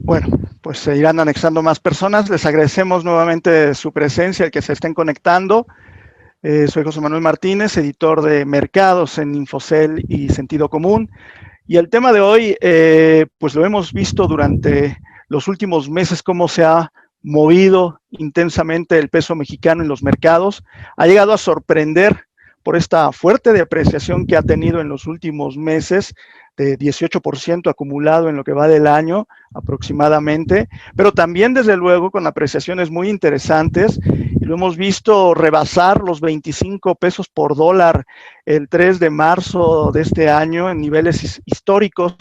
Bueno, pues se irán anexando más personas. Les agradecemos nuevamente su presencia, el que se estén conectando. Soy José Manuel Martínez, editor de Mercados en Infocel y Sentido Común. Y el tema de hoy, pues lo hemos visto durante los últimos meses, cómo se ha movido intensamente el peso mexicano en los mercados. Ha llegado a sorprender por esta fuerte depreciación que ha tenido en los últimos meses, de 18% acumulado en lo que va del año aproximadamente, pero también desde luego con apreciaciones muy interesantes, y lo hemos visto rebasar los 25 pesos por dólar el 3 de marzo de este año en niveles históricos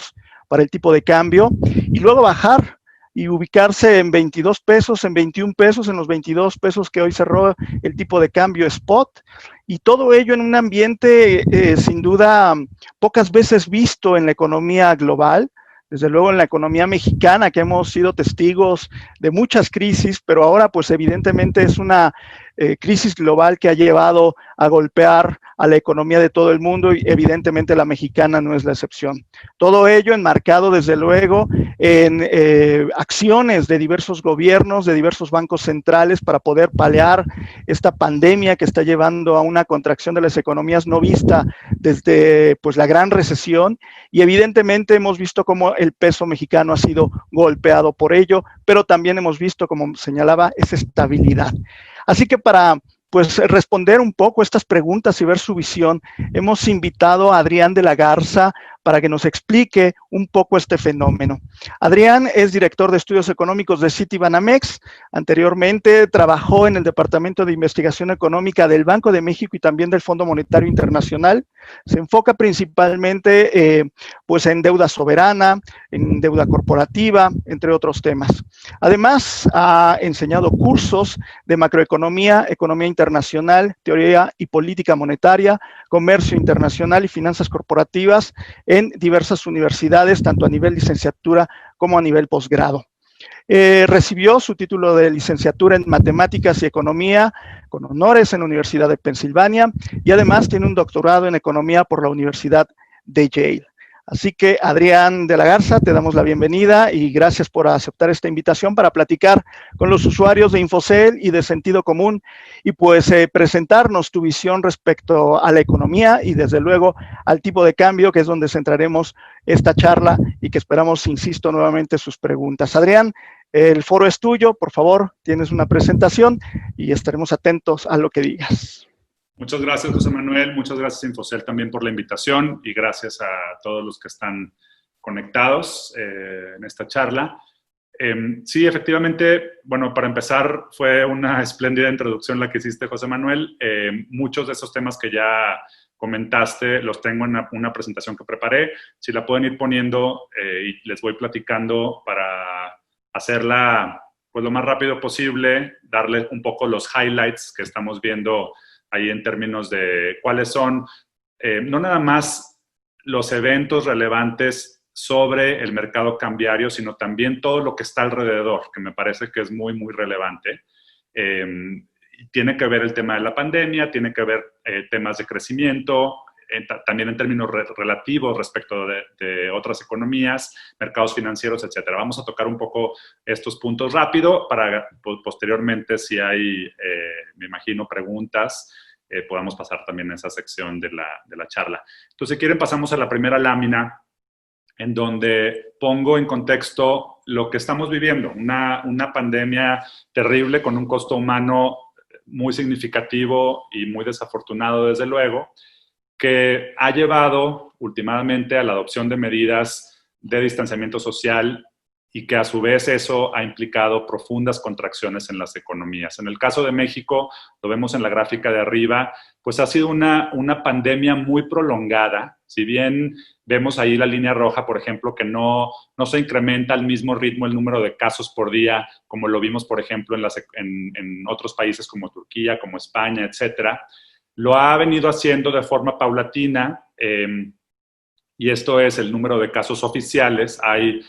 para el tipo de cambio, y luego bajar y ubicarse en 22 pesos, en 21 pesos, en los 22 pesos que hoy cerró el tipo de cambio spot, y todo ello en un ambiente sin duda pocas veces visto en la economía global, desde luego en la economía mexicana, que hemos sido testigos de muchas crisis, pero ahora pues evidentemente es una crisis global que ha llevado a golpear a la economía de todo el mundo, y evidentemente la mexicana no es la excepción. Todo ello enmarcado desde luego en acciones de diversos gobiernos, de diversos bancos centrales para poder paliar esta pandemia que está llevando a una contracción de las economías no vista desde pues la gran recesión, y evidentemente hemos visto cómo el peso mexicano ha sido golpeado por ello, pero también hemos visto, como señalaba, esa estabilidad. Así que para pues responder un poco estas preguntas y ver su visión, hemos invitado a Adrián de la Garza para que nos explique un poco este fenómeno. Adrián es director de estudios económicos de Citibanamex. Anteriormente trabajó en el Departamento de Investigación Económica del Banco de México y también del Fondo Monetario Internacional. Se enfoca principalmente pues en deuda soberana, en deuda corporativa, entre otros temas. Además, ha enseñado cursos de macroeconomía, economía internacional, teoría y política monetaria, comercio internacional y finanzas corporativas en diversas universidades, tanto a nivel licenciatura como a nivel posgrado. Recibió su título de licenciatura en Matemáticas y Economía con honores en la Universidad de Pensilvania, y además tiene un doctorado en Economía por la Universidad de Yale. Así que, Adrián de la Garza, te damos la bienvenida y gracias por aceptar esta invitación para platicar con los usuarios de Infocel y de Sentido Común, y pues presentarnos tu visión respecto a la economía y desde luego al tipo de cambio, que es donde centraremos esta charla y que esperamos, insisto, nuevamente sus preguntas. Adrián, el foro es tuyo, por favor, tienes una presentación y estaremos atentos a lo que digas. Muchas gracias, José Manuel. Muchas gracias, Infocel, también por la invitación, y gracias a todos los que están conectados en esta charla. Sí, efectivamente, bueno, para empezar, fue una espléndida introducción la que hiciste, José Manuel. Muchos de esos temas que ya comentaste los tengo en una presentación que preparé. Si la pueden ir poniendo y les voy platicando para hacerla pues lo más rápido posible, darle un poco los highlights que estamos viendo ahí en términos de cuáles son, no nada más los eventos relevantes sobre el mercado cambiario, sino también todo lo que está alrededor, que me parece que es muy, muy relevante. Tiene que ver el tema de la pandemia, tiene que ver temas de crecimiento, también en términos relativos respecto de otras economías, mercados financieros, etcétera. Vamos a tocar un poco estos puntos rápido para posteriormente, si hay, me imagino, preguntas, podamos pasar también a esa sección de la charla. Entonces, si quieren, pasamos a la primera lámina, en donde pongo en contexto lo que estamos viviendo, una pandemia terrible con un costo humano muy significativo y muy desafortunado, desde luego, que ha llevado últimamente a la adopción de medidas de distanciamiento social y que a su vez eso ha implicado profundas contracciones en las economías. En el caso de México, lo vemos en la gráfica de arriba, pues ha sido una pandemia muy prolongada. Si bien vemos ahí la línea roja, por ejemplo, que no se incrementa al mismo ritmo el número de casos por día, como lo vimos, por ejemplo, en otros países como Turquía, como España, etcétera. Lo ha venido haciendo de forma paulatina, y esto es el número de casos oficiales. Hay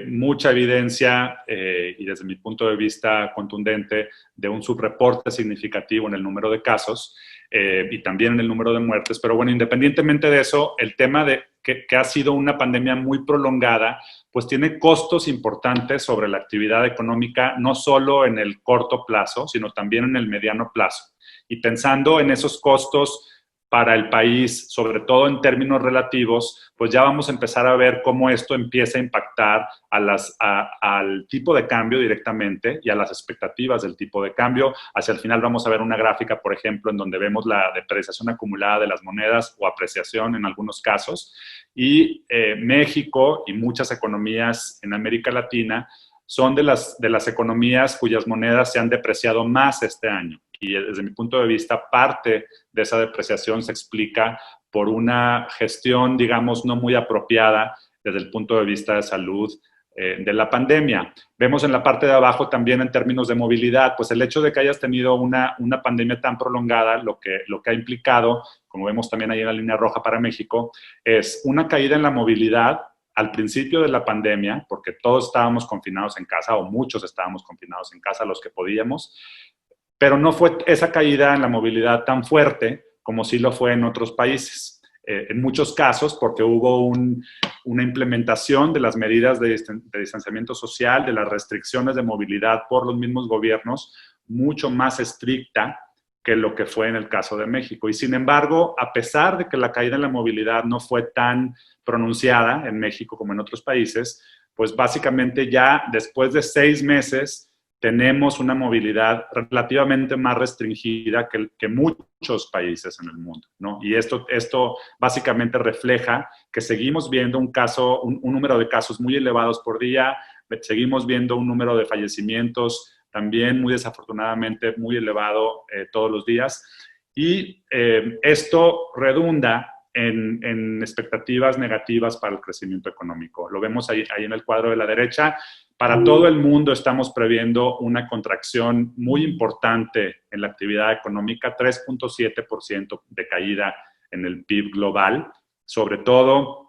mucha evidencia y desde mi punto de vista contundente de un subreporte significativo en el número de casos y también en el número de muertes. Pero bueno, independientemente de eso, el tema de que ha sido una pandemia muy prolongada, pues tiene costos importantes sobre la actividad económica, no solo en el corto plazo, sino también en el mediano plazo. Y pensando en esos costos para el país, sobre todo en términos relativos, pues ya vamos a empezar a ver cómo esto empieza a impactar al tipo de cambio directamente y a las expectativas del tipo de cambio. Hacia el final vamos a ver una gráfica, por ejemplo, en donde vemos la depreciación acumulada de las monedas o apreciación en algunos casos. Y México y muchas economías en América Latina son de las economías cuyas monedas se han depreciado más este año. Y desde mi punto de vista, parte de esa depreciación se explica por una gestión, digamos, no muy apropiada desde el punto de vista de salud de la pandemia. Vemos en la parte de abajo también en términos de movilidad, pues el hecho de que hayas tenido una pandemia tan prolongada, lo que ha implicado, como vemos también ahí en la línea roja para México, es una caída en la movilidad al principio de la pandemia, porque todos estábamos confinados en casa, o muchos estábamos confinados en casa, los que podíamos, pero no fue esa caída en la movilidad tan fuerte como sí lo fue en otros países. En muchos casos, porque hubo una implementación de las medidas de distanciamiento social, de las restricciones de movilidad por los mismos gobiernos, mucho más estricta que lo que fue en el caso de México. Y sin embargo, a pesar de que la caída en la movilidad no fue tan pronunciada en México como en otros países, pues básicamente ya después de 6 meses tenemos una movilidad relativamente más restringida que muchos países en el mundo, ¿no? Y esto básicamente refleja que seguimos viendo un número de casos muy elevados por día, seguimos viendo un número de fallecimientos también muy desafortunadamente muy elevado todos los días. Y esto redunda en expectativas negativas para el crecimiento económico. Lo vemos ahí en el cuadro de la derecha. Para todo el mundo estamos previendo una contracción muy importante en la actividad económica, 3.7% de caída en el PIB global, sobre todo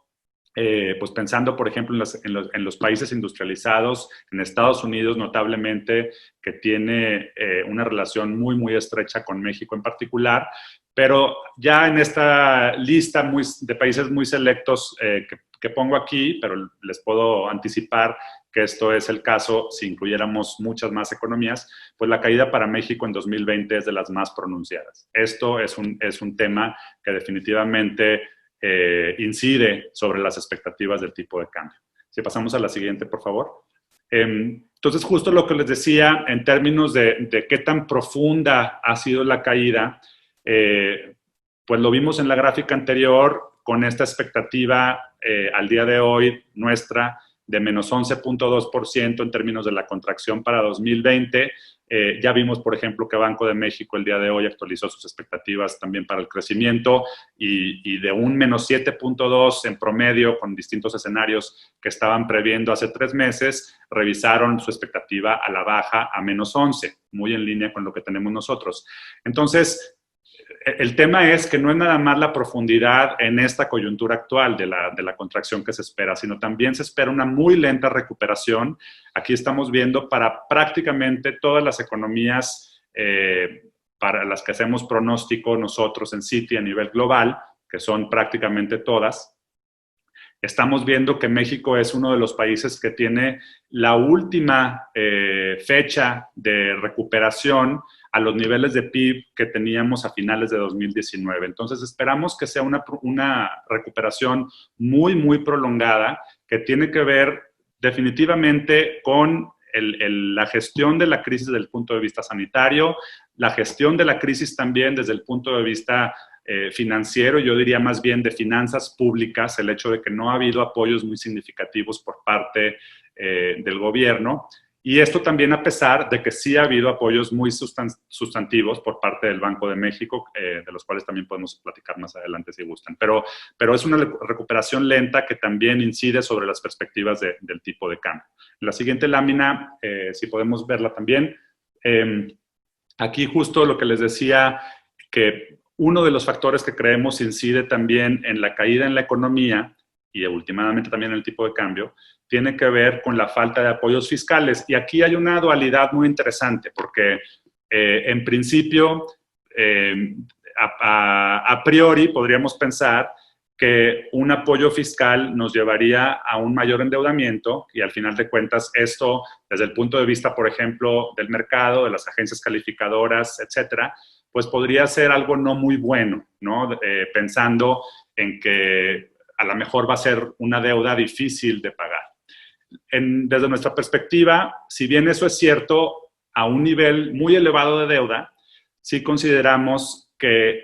pues pensando, por ejemplo, en los países industrializados, en Estados Unidos notablemente, que tiene una relación muy, muy estrecha con México en particular, pero ya en esta lista de países muy selectos que pongo aquí, pero les puedo anticipar que esto es el caso si incluyéramos muchas más economías, pues la caída para México en 2020 es de las más pronunciadas. Esto es un tema que definitivamente incide sobre las expectativas del tipo de cambio. Si pasamos a la siguiente, por favor. Entonces, justo lo que les decía en términos de qué tan profunda ha sido la caída, pues lo vimos en la gráfica anterior con esta expectativa al día de hoy nuestra de menos 11.2% en términos de la contracción para 2020. Ya vimos, por ejemplo, que Banco de México el día de hoy actualizó sus expectativas también para el crecimiento y de un menos 7.2 en promedio con distintos escenarios que estaban previendo hace 3 meses, revisaron su expectativa a la baja a menos 11, muy en línea con lo que tenemos nosotros. Entonces, el tema es que no es nada más la profundidad en esta coyuntura actual de la contracción que se espera, sino también se espera una muy lenta recuperación. Aquí estamos viendo para prácticamente todas las economías para las que hacemos pronóstico nosotros en Citi a nivel global, que son prácticamente todas. Estamos viendo que México es uno de los países que tiene la última fecha de recuperación a los niveles de PIB que teníamos a finales de 2019. Entonces, esperamos que sea una recuperación muy, muy prolongada, que tiene que ver definitivamente con la gestión de la crisis desde el punto de vista sanitario, la gestión de la crisis también desde el punto de vista financiero, yo diría más bien de finanzas públicas, el hecho de que no ha habido apoyos muy significativos por parte del gobierno. Y esto también a pesar de que sí ha habido apoyos muy sustantivos por parte del Banco de México, de los cuales también podemos platicar más adelante si gustan. Pero es una recuperación lenta que también incide sobre las perspectivas del tipo de cambio. En la siguiente lámina, si podemos verla también, aquí justo lo que les decía, que uno de los factores que creemos incide también en la caída en la economía y últimamente también el tipo de cambio, tiene que ver con la falta de apoyos fiscales. Y aquí hay una dualidad muy interesante, porque en principio, a priori, podríamos pensar que un apoyo fiscal nos llevaría a un mayor endeudamiento y al final de cuentas esto, desde el punto de vista, por ejemplo, del mercado, de las agencias calificadoras, etcétera, pues podría ser algo no muy bueno, ¿no? Pensando en que a lo mejor va a ser una deuda difícil de pagar. Desde nuestra perspectiva, si bien eso es cierto, a un nivel muy elevado de deuda, sí consideramos que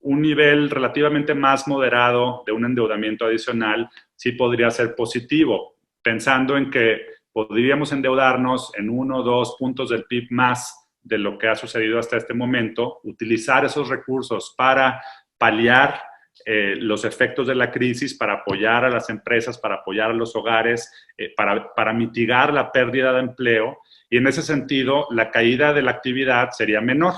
un nivel relativamente más moderado de un endeudamiento adicional sí podría ser positivo, pensando en que podríamos endeudarnos en 1 o 2 puntos del PIB más de lo que ha sucedido hasta este momento, utilizar esos recursos para paliar los efectos de la crisis, para apoyar a las empresas, para apoyar a los hogares, para mitigar la pérdida de empleo, y en ese sentido la caída de la actividad sería menor.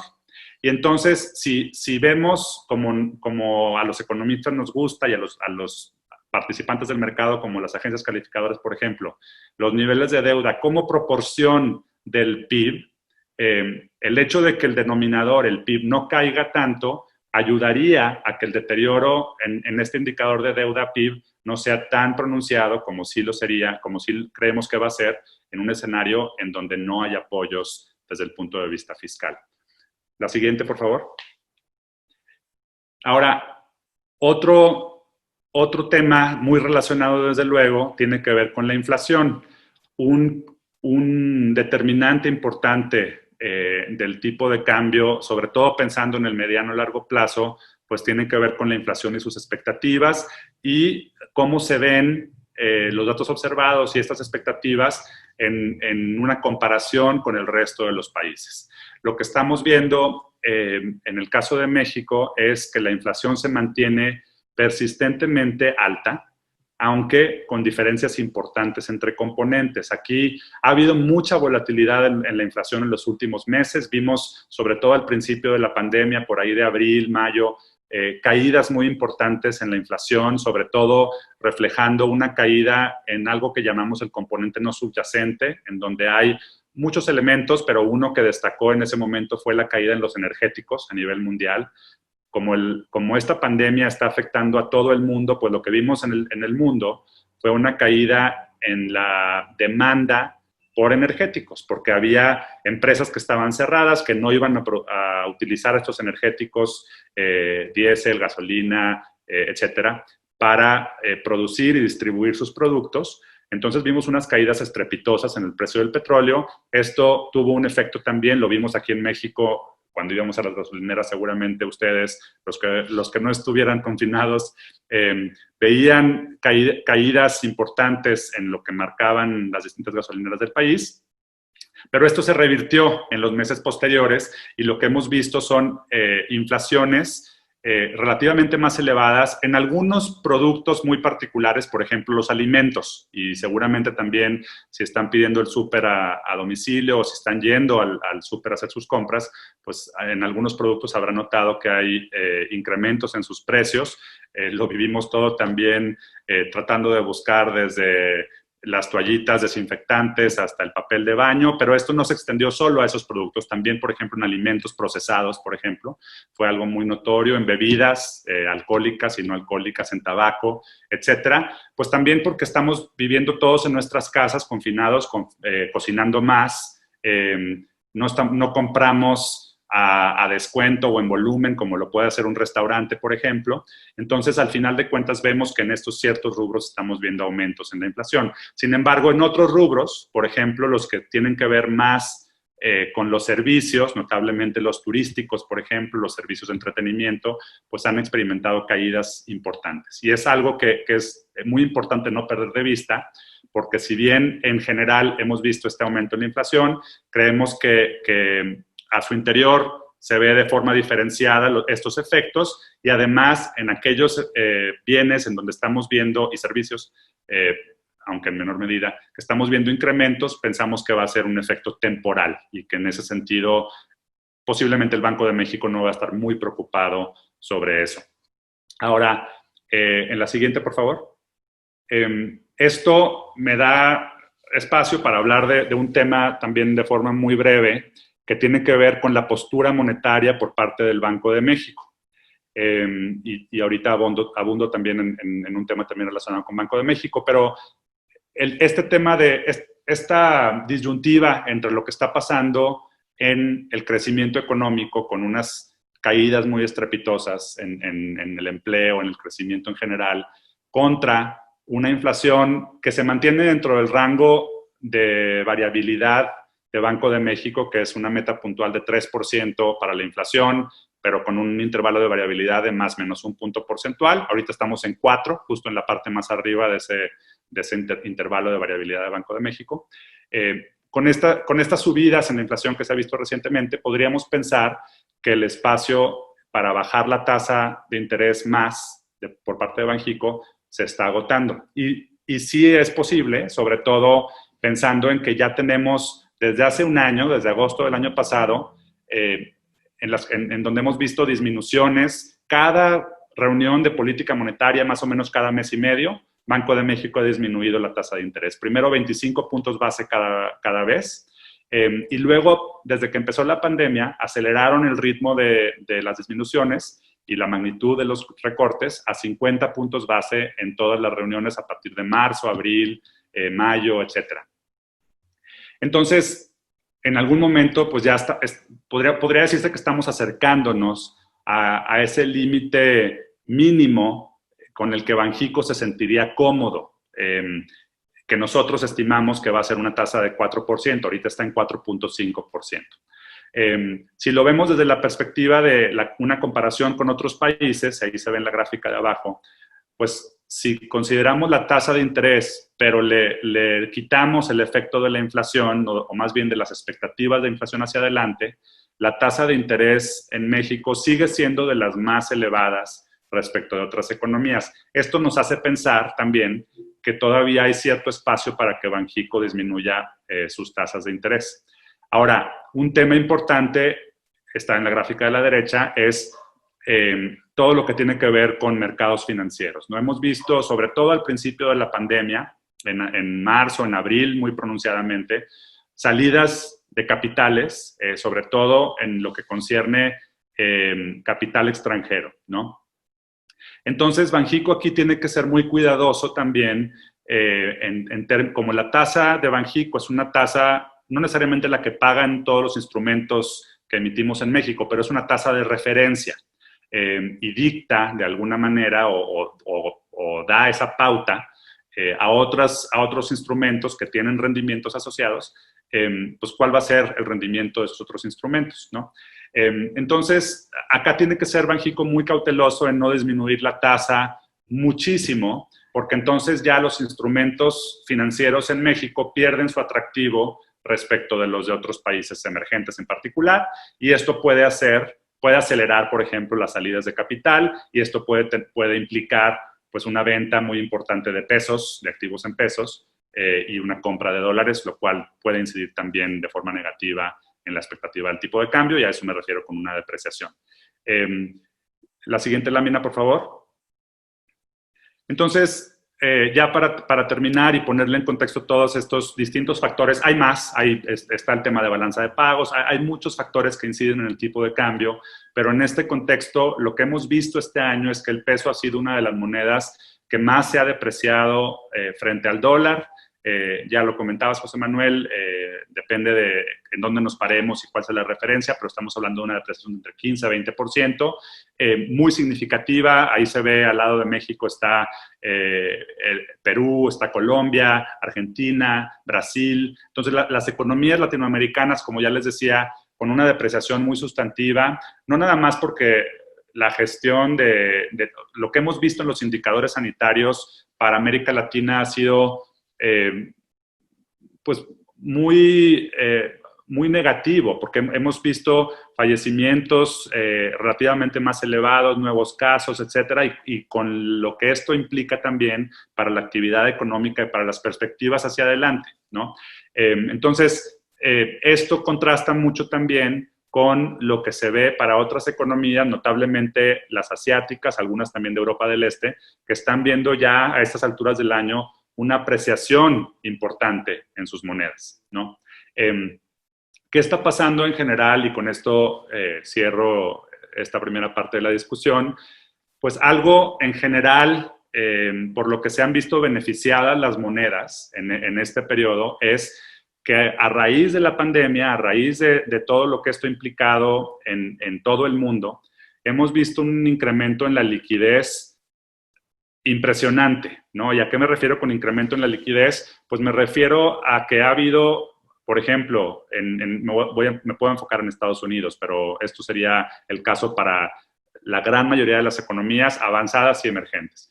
Y entonces, si vemos como a los economistas nos gusta y a los participantes del mercado, como las agencias calificadoras, por ejemplo, los niveles de deuda como proporción del PIB, el hecho de que el denominador, el PIB, no caiga tanto, ayudaría a que el deterioro en este indicador de deuda PIB no sea tan pronunciado como sí lo sería, como sí creemos que va a ser en un escenario en donde no hay apoyos desde el punto de vista fiscal. La siguiente, por favor. Ahora, otro tema muy relacionado, desde luego, tiene que ver con la inflación. Un determinante importante del tipo de cambio, sobre todo pensando en el mediano y largo plazo, pues tiene que ver con la inflación y sus expectativas y cómo se ven los datos observados y estas expectativas en una comparación con el resto de los países. Lo que estamos viendo en el caso de México es que la inflación se mantiene persistentemente alta, aunque con diferencias importantes entre componentes. Aquí ha habido mucha volatilidad en la inflación en los últimos meses. Vimos, sobre todo al principio de la pandemia, por ahí de abril, mayo, caídas muy importantes en la inflación, sobre todo reflejando una caída en algo que llamamos el componente no subyacente, en donde hay muchos elementos, pero uno que destacó en ese momento fue la caída en los energéticos a nivel mundial. Como esta pandemia está afectando a todo el mundo, pues lo que vimos en el mundo fue una caída en la demanda por energéticos, porque había empresas que estaban cerradas, que no iban a utilizar estos energéticos, diésel, gasolina, etcétera, para producir y distribuir sus productos. Entonces vimos unas caídas estrepitosas en el precio del petróleo. Esto tuvo un efecto también, lo vimos aquí en México cuando íbamos a las gasolineras. Seguramente ustedes, los que no estuvieran confinados, veían caídas importantes en lo que marcaban las distintas gasolineras del país. Pero esto se revirtió en los meses posteriores y lo que hemos visto son inflaciones relativamente más elevadas en algunos productos muy particulares, por ejemplo, los alimentos. Y seguramente también si están pidiendo el súper a domicilio o si están yendo al súper a hacer sus compras, pues en algunos productos habrán notado que hay incrementos en sus precios. Lo vivimos todo también tratando de buscar desde las toallitas desinfectantes hasta el papel de baño, pero esto no se extendió solo a esos productos, también, por ejemplo, en alimentos procesados, por ejemplo, fue algo muy notorio, en bebidas alcohólicas y no alcohólicas, en tabaco, etcétera. Pues también porque estamos viviendo todos en nuestras casas, confinados, cocinando más, no compramos a descuento o en volumen, como lo puede hacer un restaurante, por ejemplo. Entonces, al final de cuentas, vemos que en estos ciertos rubros estamos viendo aumentos en la inflación. Sin embargo, en otros rubros, por ejemplo, los que tienen que ver más con los servicios, notablemente los turísticos, por ejemplo, los servicios de entretenimiento, pues han experimentado caídas importantes. Y es algo que es muy importante no perder de vista, porque si bien en general hemos visto este aumento en la inflación, creemos que a su interior se ve de forma diferenciada estos efectos y además en aquellos bienes en donde estamos viendo y servicios, aunque en menor medida, que estamos viendo incrementos, pensamos que va a ser un efecto temporal y que en ese sentido posiblemente el Banco de México no va a estar muy preocupado sobre eso. Ahora, en la siguiente, por favor. Esto me da espacio para hablar de un tema también de forma muy breve, que tiene que ver con la postura monetaria por parte del Banco de México. Y ahorita abundo también en un tema también relacionado con Banco de México, pero este tema de esta disyuntiva entre lo que está pasando en el crecimiento económico con unas caídas muy estrepitosas en el empleo, en el crecimiento en general, contra una inflación que se mantiene dentro del rango de variabilidad de Banco de México, que es una meta puntual de 3% para la inflación, pero con un intervalo de variabilidad de más o menos un punto porcentual. Ahorita estamos en 4, justo en la parte más arriba de ese intervalo de variabilidad de Banco de México. Con estas subidas en la inflación que se ha visto recientemente, podríamos pensar que el espacio para bajar la tasa de interés más por parte de Banxico se está agotando. Y sí es posible, sobre todo pensando en que ya tenemos desde hace un año, desde agosto del año pasado, en donde hemos visto disminuciones. Cada reunión de política monetaria, más o menos cada mes y medio, Banco de México ha disminuido la tasa de interés. Primero 25 puntos base cada vez, y luego, desde que empezó la pandemia, aceleraron el ritmo de las disminuciones y la magnitud de los recortes a 50 puntos base en todas las reuniones a partir de marzo, abril, mayo, etcétera. Entonces, en algún momento, pues ya podría decirse que estamos acercándonos a ese límite mínimo con el que Banxico se sentiría cómodo, que nosotros estimamos que va a ser una tasa de 4%, ahorita está en 4.5%. Si lo vemos desde la perspectiva de una comparación con otros países, ahí se ve en la gráfica de abajo, pues si consideramos la tasa de interés, pero le quitamos el efecto de la inflación, o más bien de las expectativas de inflación hacia adelante, la tasa de interés en México sigue siendo de las más elevadas respecto de otras economías. Esto nos hace pensar también que todavía hay cierto espacio para que Banxico disminuya sus tasas de interés. Ahora, un tema importante, está en la gráfica de la derecha, es todo lo que tiene que ver con mercados financieros. ¿No? Hemos visto, sobre todo al principio de la pandemia, en marzo, en abril, muy pronunciadamente, salidas de capitales, sobre todo en lo que concierne capital extranjero, ¿no? Entonces, Banxico aquí tiene que ser muy cuidadoso también, como la tasa de Banxico es una tasa, no necesariamente la que pagan todos los instrumentos que emitimos en México, pero es una tasa de referencia, y dicta de alguna manera o da esa pauta a otros instrumentos que tienen rendimientos asociados, pues cuál va a ser el rendimiento de esos otros instrumentos, ¿no? Entonces, acá tiene que ser Banxico muy cauteloso en no disminuir la tasa muchísimo, porque entonces ya los instrumentos financieros en México pierden su atractivo respecto de los de otros países emergentes en particular, y esto puede acelerar, por ejemplo, las salidas de capital, y esto puede implicar pues una venta muy importante de pesos, de activos en pesos, y una compra de dólares, lo cual puede incidir también de forma negativa en la expectativa del tipo de cambio, y a eso me refiero con una depreciación. La siguiente lámina, por favor. Entonces, ya para terminar y ponerle en contexto todos estos distintos factores, hay más, está el tema de balanza de pagos, hay muchos factores que inciden en el tipo de cambio, pero en este contexto lo que hemos visto este año es que el peso ha sido una de las monedas que más se ha depreciado frente al dólar. Ya lo comentabas, José Manuel, depende de en dónde nos paremos y cuál sea la referencia, pero estamos hablando de una depreciación de entre 15 a 20%, muy significativa. Ahí se ve al lado de México está Perú, está Colombia, Argentina, Brasil. Entonces, las economías latinoamericanas, como ya les decía, con una depreciación muy sustantiva, no nada más porque la gestión de lo que hemos visto en los indicadores sanitarios para América Latina ha sido pues muy negativo, porque hemos visto fallecimientos relativamente más elevados, nuevos casos, etcétera, y con lo que esto implica también para la actividad económica y para las perspectivas hacia adelante, ¿no? Entonces, esto contrasta mucho también con lo que se ve para otras economías, notablemente las asiáticas, algunas también de Europa del Este, que están viendo ya a estas alturas del año una apreciación importante en sus monedas, ¿no? ¿Qué está pasando en general? Y con esto cierro esta primera parte de la discusión. Pues algo en general, por lo que se han visto beneficiadas las monedas en este periodo, es que a raíz de la pandemia, a raíz de todo lo que esto ha implicado en todo el mundo, hemos visto un incremento en la liquidez impresionante, ¿no? ¿Y a qué me refiero con incremento en la liquidez? Pues me refiero a que ha habido, por ejemplo, me puedo enfocar en Estados Unidos, pero esto sería el caso para la gran mayoría de las economías avanzadas y emergentes.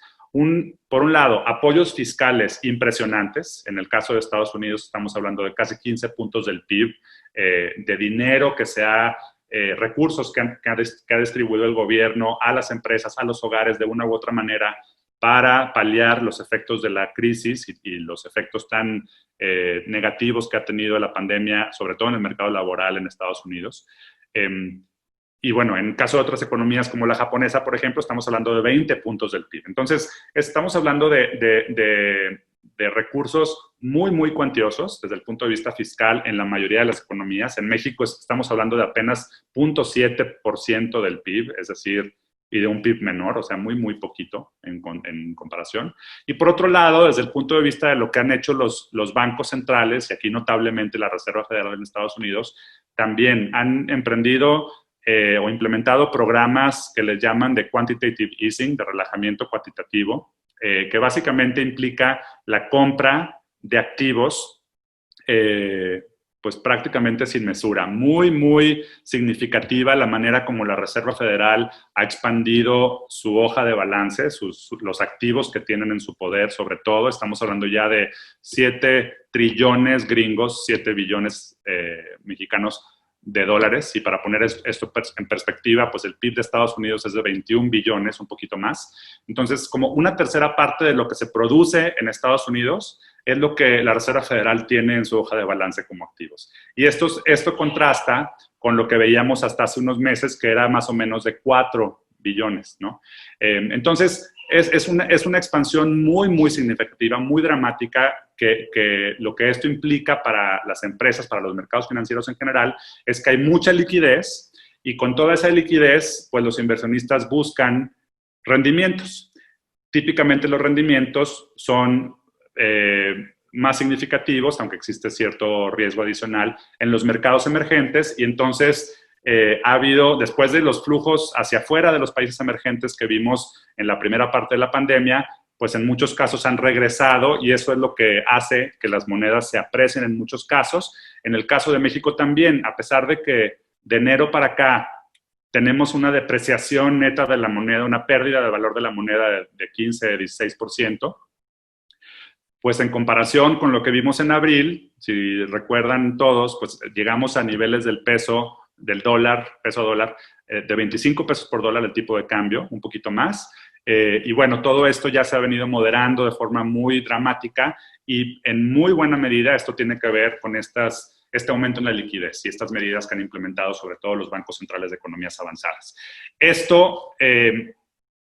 Por un lado, apoyos fiscales impresionantes. En el caso de Estados Unidos estamos hablando de casi 15 puntos del PIB, de dinero que se ha recursos que ha distribuido el gobierno a las empresas, a los hogares de una u otra manera para paliar los efectos de la crisis y los efectos tan negativos que ha tenido la pandemia, sobre todo en el mercado laboral en Estados Unidos. Y bueno, en caso de otras economías como la japonesa, por ejemplo, estamos hablando de 20 puntos del PIB. Entonces, estamos hablando de recursos muy, muy cuantiosos desde el punto de vista fiscal en la mayoría de las economías. En México estamos hablando de apenas 0.7% del PIB, es decir, y de un PIB menor, o sea, muy, muy poquito en comparación. Y por otro lado, desde el punto de vista de lo que han hecho los bancos centrales, y aquí notablemente la Reserva Federal de Estados Unidos, también han emprendido o implementado programas que les llaman de quantitative easing, de relajamiento cuantitativo, que básicamente implica la compra de activos pues prácticamente sin mesura. Muy, muy significativa la manera como la Reserva Federal ha expandido su hoja de balance, los activos que tienen en su poder, sobre todo. Estamos hablando ya de 7 trillones gringos, 7 billones mexicanos de dólares. Y para poner esto en perspectiva, pues el PIB de Estados Unidos es de 21 billones, un poquito más. Entonces, como una tercera parte de lo que se produce en Estados Unidos es lo que la Reserva Federal tiene en su hoja de balance como activos. Y esto contrasta con lo que veíamos hasta hace unos meses, que era más o menos de 4 billones, ¿no? Entonces, es una expansión muy, muy significativa, muy dramática, que lo que esto implica para las empresas, para los mercados financieros en general, es que hay mucha liquidez y con toda esa liquidez, pues los inversionistas buscan rendimientos. Típicamente los rendimientos son más significativos, aunque existe cierto riesgo adicional en los mercados emergentes, y entonces ha habido, después de los flujos hacia afuera de los países emergentes que vimos en la primera parte de la pandemia, pues en muchos casos han regresado y eso es lo que hace que las monedas se aprecien en muchos casos. En el caso de México también, a pesar de que de enero para acá tenemos una depreciación neta de la moneda, una pérdida de valor de la moneda de 15, 16%, pues en comparación con lo que vimos en abril, si recuerdan todos, pues llegamos a niveles del peso dólar, de 25 pesos por dólar el tipo de cambio, un poquito más. Y bueno, todo esto ya se ha venido moderando de forma muy dramática y en muy buena medida esto tiene que ver con este aumento en la liquidez y estas medidas que han implementado sobre todo los bancos centrales de economías avanzadas. Esto, en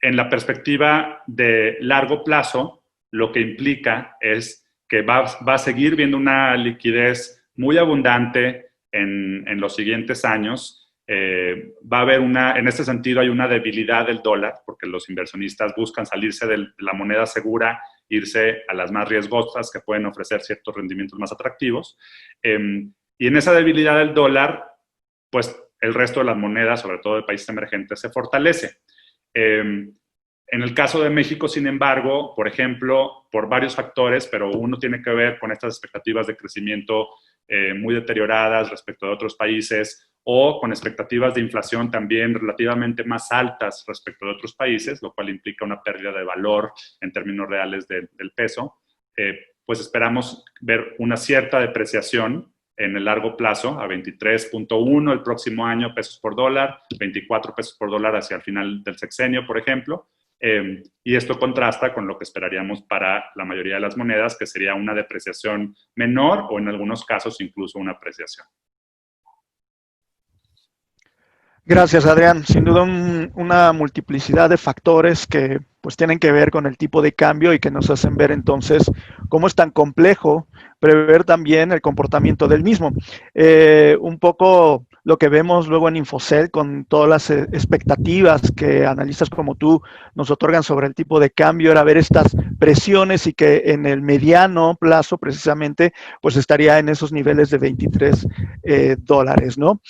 la perspectiva de largo plazo, lo que implica es que va a seguir viendo una liquidez muy abundante en los siguientes años. Va a haber en este sentido hay una debilidad del dólar, porque los inversionistas buscan salirse de la moneda segura, irse a las más riesgosas que pueden ofrecer ciertos rendimientos más atractivos. Y en esa debilidad del dólar, pues el resto de las monedas, sobre todo de países emergentes, se fortalece. En el caso de México, sin embargo, por ejemplo, por varios factores, pero uno tiene que ver con estas expectativas de crecimiento muy deterioradas respecto de otros países o con expectativas de inflación también relativamente más altas respecto de otros países, lo cual implica una pérdida de valor en términos reales del peso, pues esperamos ver una cierta depreciación en el largo plazo a 23.1 el próximo año pesos por dólar, 24 pesos por dólar hacia el final del sexenio, por ejemplo. Y esto contrasta con lo que esperaríamos para la mayoría de las monedas, que sería una depreciación menor o en algunos casos incluso una apreciación. Gracias, Adrián. Sin duda una multiplicidad de factores que pues tienen que ver con el tipo de cambio y que nos hacen ver entonces cómo es tan complejo prever también el comportamiento del mismo. Un poco lo que vemos luego en Infocel con todas las expectativas que analistas como tú nos otorgan sobre el tipo de cambio era ver estas presiones y que en el mediano plazo precisamente pues estaría en esos niveles de 23 dólares, ¿no?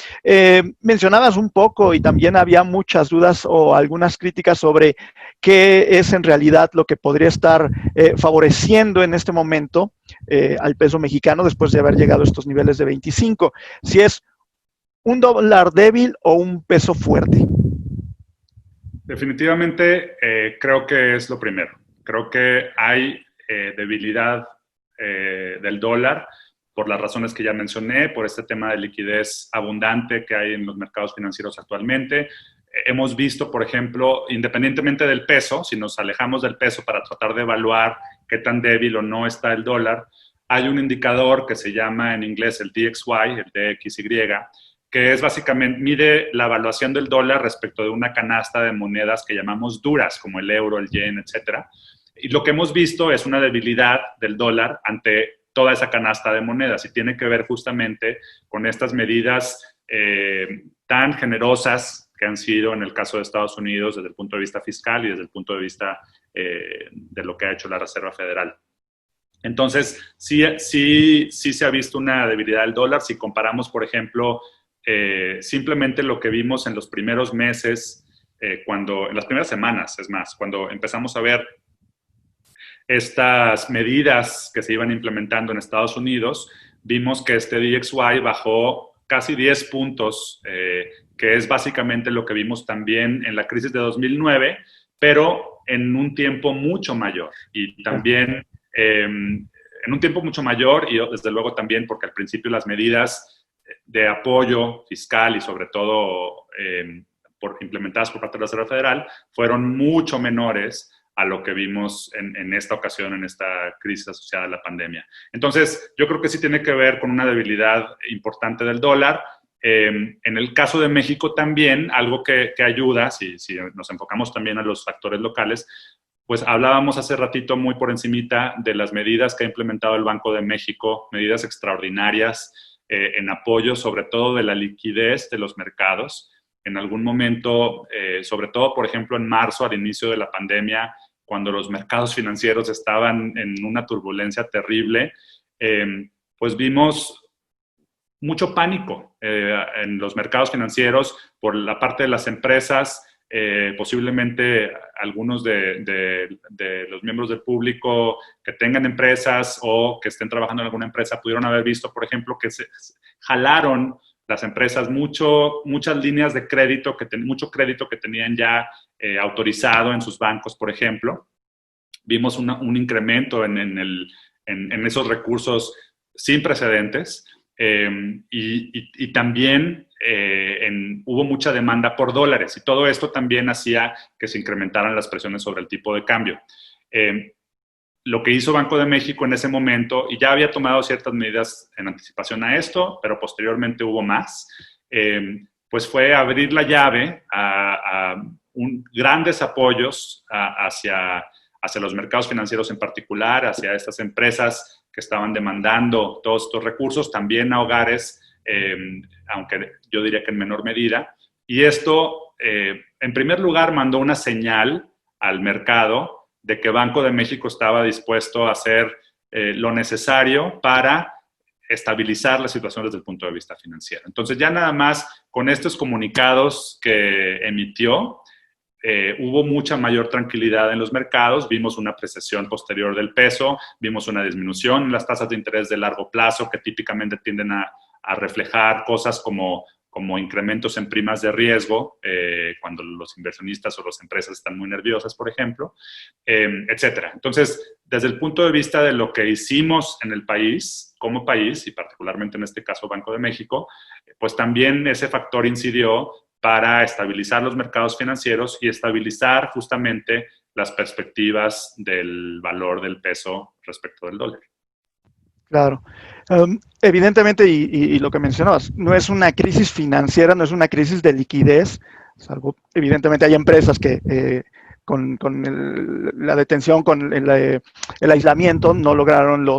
Mencionabas un poco y también había muchas dudas o algunas críticas sobre qué es en realidad lo que podría estar favoreciendo en este momento al peso mexicano después de haber llegado a estos niveles de 25. Si es un dólar débil o un peso fuerte. Definitivamente creo que es lo primero. Creo que hay debilidad del dólar por las razones que ya mencioné, por este tema de liquidez abundante que hay en los mercados financieros actualmente. Hemos visto, por ejemplo, independientemente del peso, si nos alejamos del peso para tratar de evaluar qué tan débil o no está el dólar, hay un indicador que se llama en inglés el DXY, el DXY, que es básicamente, mide la evaluación del dólar respecto de una canasta de monedas que llamamos duras, como el euro, el yen, etcétera. Y lo que hemos visto es una debilidad del dólar ante toda esa canasta de monedas y tiene que ver justamente con estas medidas tan generosas que han sido en el caso de Estados Unidos desde el punto de vista fiscal y desde el punto de vista de lo que ha hecho la Reserva Federal. Entonces, sí se ha visto una debilidad del dólar. Si comparamos, por ejemplo, simplemente lo que vimos en los primeros meses, en las primeras semanas, es más, cuando empezamos a ver estas medidas que se iban implementando en Estados Unidos, vimos que este DXY bajó casi 10 puntos, que es básicamente lo que vimos también en la crisis de 2009, pero en un tiempo mucho mayor. Y también en un tiempo mucho mayor y desde luego también porque al principio las medidas de apoyo fiscal y sobre todo implementadas por parte de la Reserva Federal fueron mucho menores a lo que vimos en esta ocasión, en esta crisis asociada a la pandemia. Entonces, yo creo que sí tiene que ver con una debilidad importante del dólar. En el caso de México también, algo que ayuda, si nos enfocamos también a los factores locales, pues hablábamos hace ratito muy por encimita de las medidas que ha implementado el Banco de México, medidas extraordinarias en apoyo sobre todo de la liquidez de los mercados. En algún momento, sobre todo, por ejemplo, en marzo, al inicio de la pandemia, cuando los mercados financieros estaban en una turbulencia terrible, pues vimos mucho pánico en los mercados financieros por la parte de las empresas. Posiblemente algunos de los miembros del público que tengan empresas o que estén trabajando en alguna empresa pudieron haber visto, por ejemplo, que se jalaron las empresas muchas líneas de crédito, mucho crédito que tenían ya autorizado en sus bancos, por ejemplo. Vimos un incremento en esos recursos sin precedentes y también hubo mucha demanda por dólares y todo esto también hacía que se incrementaran las presiones sobre el tipo de cambio. Lo que hizo Banco de México en ese momento, y ya había tomado ciertas medidas en anticipación a esto, pero posteriormente hubo más, pues fue abrir la llave a grandes apoyos hacia los mercados financieros en particular, hacia estas empresas que estaban demandando todos estos recursos, también a hogares, aunque yo diría que en menor medida. Y esto, en primer lugar, mandó una señal al mercado de que Banco de México estaba dispuesto a hacer lo necesario para estabilizar la situación desde el punto de vista financiero. Entonces, ya nada más con estos comunicados que emitió, hubo mucha mayor tranquilidad en los mercados, vimos una apreciación posterior del peso, vimos una disminución en las tasas de interés de largo plazo que típicamente tienden a reflejar cosas como incrementos en primas de riesgo, cuando los inversionistas o las empresas están muy nerviosas, por ejemplo, etcétera. Entonces, desde el punto de vista de lo que hicimos en el país, como país, y particularmente en este caso Banco de México, pues también ese factor incidió para estabilizar los mercados financieros y estabilizar justamente las perspectivas del valor del peso respecto del dólar. Claro. Evidentemente, y lo que mencionabas, no es una crisis financiera, no es una crisis de liquidez, salvo, evidentemente hay empresas que la detención, con el aislamiento, no lograron no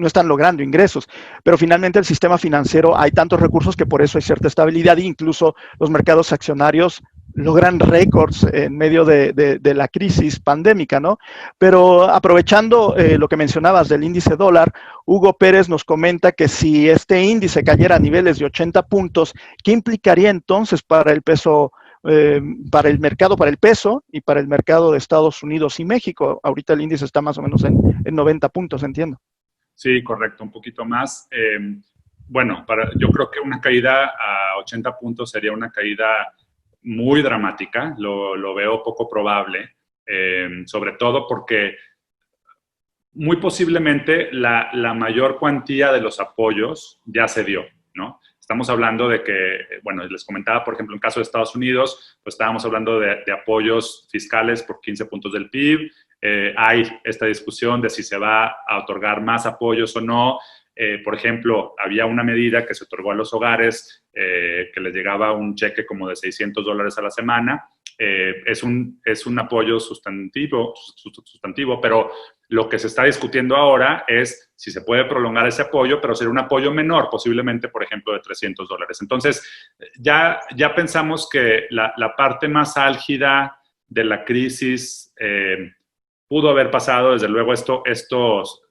están logrando ingresos, pero finalmente el sistema financiero hay tantos recursos que por eso hay cierta estabilidad, e incluso los mercados accionarios logran récords en medio de la crisis pandémica, ¿no? Pero aprovechando lo que mencionabas del índice dólar, Hugo Pérez nos comenta que si este índice cayera a niveles de 80 puntos, ¿qué implicaría entonces para el peso, para el mercado, para el peso y para el mercado de Estados Unidos y México? Ahorita el índice está más o menos en 90 puntos, entiendo. Sí, correcto, un poquito más. Bueno, yo creo que una caída a 80 puntos sería una caída muy dramática, lo veo poco probable, sobre todo porque muy posiblemente la mayor cuantía de los apoyos ya se dio, ¿no? Estamos hablando de que, bueno, les comentaba, por ejemplo, en caso de Estados Unidos, pues estábamos hablando de apoyos fiscales por 15 puntos del PIB. Hay esta discusión de si se va a otorgar más apoyos o no. Por ejemplo, había una medida que se otorgó a los hogares que les llegaba un cheque como de $600 a la semana. Es un apoyo sustantivo, pero lo que se está discutiendo ahora es si se puede prolongar ese apoyo, pero ser un apoyo menor, posiblemente, por ejemplo, de $300. Entonces, ya pensamos que la parte más álgida de la crisis pudo haber pasado. Desde luego, esto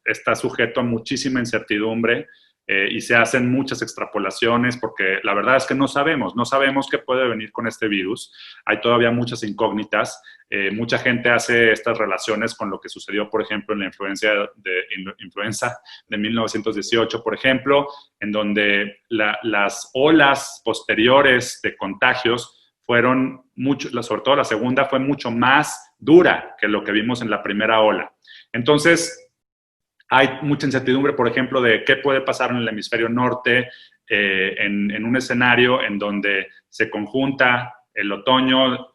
está sujeto a muchísima incertidumbre y se hacen muchas extrapolaciones porque la verdad es que no sabemos qué puede venir con este virus. Hay todavía muchas incógnitas. Mucha gente hace estas relaciones con lo que sucedió, por ejemplo, en la influenza de 1918, por ejemplo, en donde las olas posteriores de contagios fueron mucho, sobre todo la segunda fue mucho más dura que lo que vimos en la primera ola. Entonces, hay mucha incertidumbre, por ejemplo, de qué puede pasar en el hemisferio norte en un escenario en donde se conjunta el otoño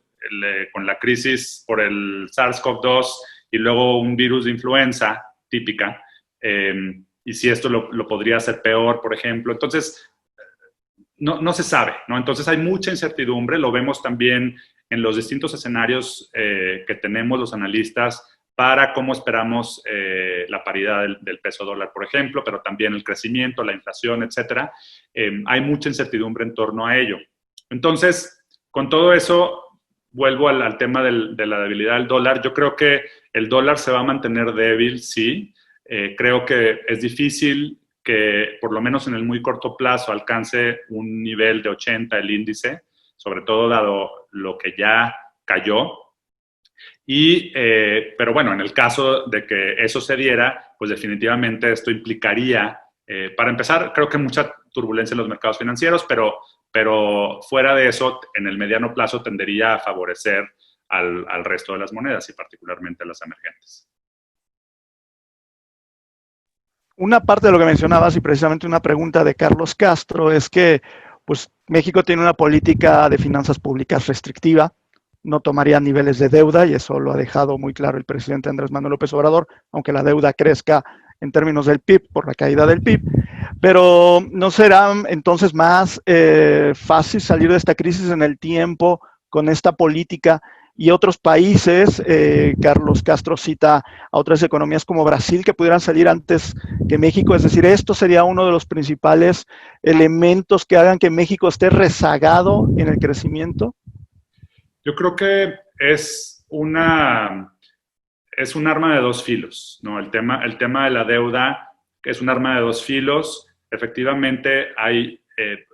con la crisis por el SARS-CoV-2 y luego un virus de influenza típica, y si esto lo podría hacer peor, por ejemplo. Entonces, no se sabe, ¿no? Entonces hay mucha incertidumbre, lo vemos también en los distintos escenarios que tenemos los analistas para cómo esperamos la paridad del peso dólar, por ejemplo, pero también el crecimiento, la inflación, etcétera. Hay mucha incertidumbre en torno a ello. Entonces, con todo eso, vuelvo al tema de la debilidad del dólar. Yo creo que el dólar se va a mantener débil, sí. Creo que es difícil que por lo menos en el muy corto plazo alcance un nivel de 80 el índice, sobre todo dado lo que ya cayó. Pero bueno, en el caso de que eso se diera, pues definitivamente esto implicaría, para empezar, creo que mucha turbulencia en los mercados financieros, pero fuera de eso, en el mediano plazo tendería a favorecer al resto de las monedas y particularmente a las emergentes. Una parte de lo que mencionabas y precisamente una pregunta de Carlos Castro es que pues, México tiene una política de finanzas públicas restrictiva, no tomaría niveles de deuda y eso lo ha dejado muy claro el presidente Andrés Manuel López Obrador, aunque la deuda crezca en términos del PIB por la caída del PIB. Pero ¿no será entonces más fácil salir de esta crisis en el tiempo con esta política? Y otros países, Carlos Castro cita a otras economías como Brasil que pudieran salir antes que México, es decir, esto sería uno de los principales elementos que hagan que México esté rezagado en el crecimiento. Yo creo que es un arma de dos filos, ¿no? El tema de la deuda es un arma de dos filos. Efectivamente,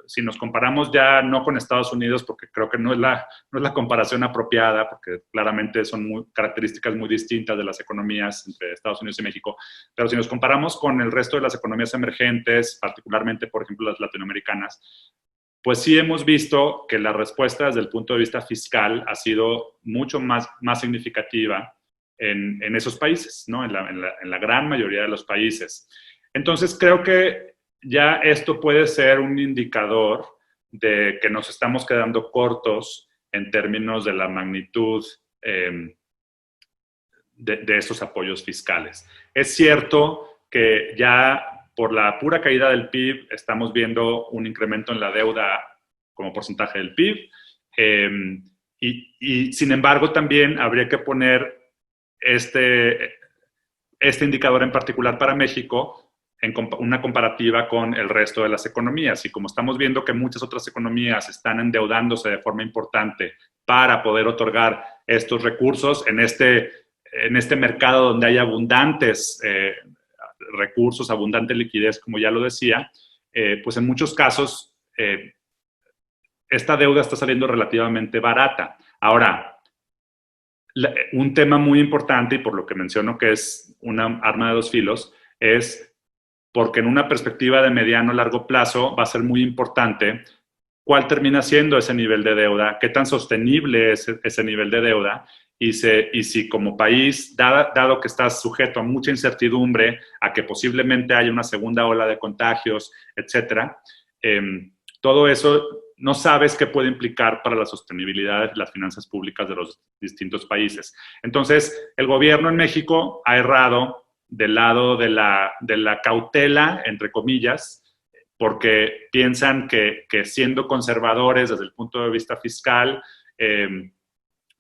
si nos comparamos ya no con Estados Unidos, porque creo que no es la comparación apropiada, porque claramente son características muy distintas de las economías entre Estados Unidos y México, pero si nos comparamos con el resto de las economías emergentes, particularmente, por ejemplo, las latinoamericanas, pues sí hemos visto que la respuesta desde el punto de vista fiscal ha sido mucho más significativa en esos países, ¿no? En la gran mayoría de los países. Entonces, creo que ya esto puede ser un indicador de que nos estamos quedando cortos en términos de la magnitud de estos apoyos fiscales. Es cierto que ya por la pura caída del PIB, estamos viendo un incremento en la deuda como porcentaje del PIB. Y sin embargo, también habría que poner este indicador en particular para México en una comparativa con el resto de las economías. Y como estamos viendo que muchas otras economías están endeudándose de forma importante para poder otorgar estos recursos en este mercado donde hay abundantes recursos, abundante liquidez, como ya lo decía, pues en muchos casos esta deuda está saliendo relativamente barata. Ahora, un tema muy importante, y por lo que menciono que es una arma de dos filos, es porque en una perspectiva de mediano a largo plazo va a ser muy importante cuál termina siendo ese nivel de deuda, qué tan sostenible es ese nivel de deuda, y si como país, dado que estás sujeto a mucha incertidumbre, a que posiblemente haya una segunda ola de contagios, etcétera, todo eso no sabes qué puede implicar para la sostenibilidad de las finanzas públicas de los distintos países. Entonces, el gobierno en México ha errado del lado de la cautela, entre comillas, porque piensan que siendo conservadores desde el punto de vista fiscal,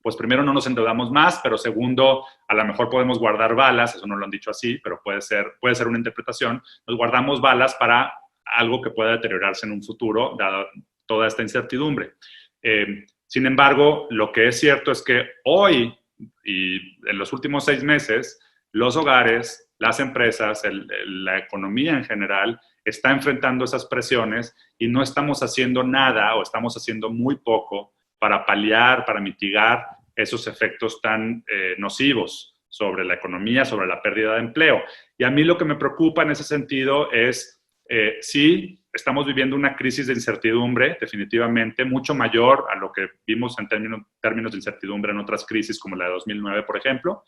pues primero no nos endeudamos más, pero segundo, a lo mejor podemos guardar balas, eso no lo han dicho así, pero puede ser una interpretación, nos guardamos balas para algo que pueda deteriorarse en un futuro, dada toda esta incertidumbre. Sin embargo, lo que es cierto es que hoy y en los últimos 6 meses, los hogares, las empresas, la economía en general está enfrentando esas presiones y no estamos haciendo nada o estamos haciendo muy poco para paliar, para mitigar esos efectos tan nocivos sobre la economía, sobre la pérdida de empleo. Y a mí lo que me preocupa en ese sentido es, sí, estamos viviendo una crisis de incertidumbre, definitivamente, mucho mayor a lo que vimos en términos de incertidumbre en otras crisis, como la de 2009, por ejemplo,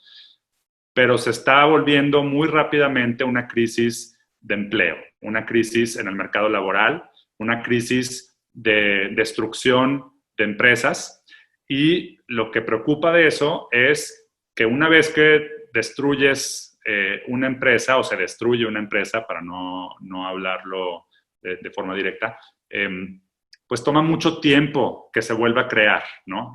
pero se está volviendo muy rápidamente una crisis de empleo, una crisis en el mercado laboral, una crisis de destrucción de empresas, y lo que preocupa de eso es que una vez que destruyes una empresa, o se destruye una empresa, para no hablarlo de forma directa, pues toma mucho tiempo que se vuelva a crear, ¿no?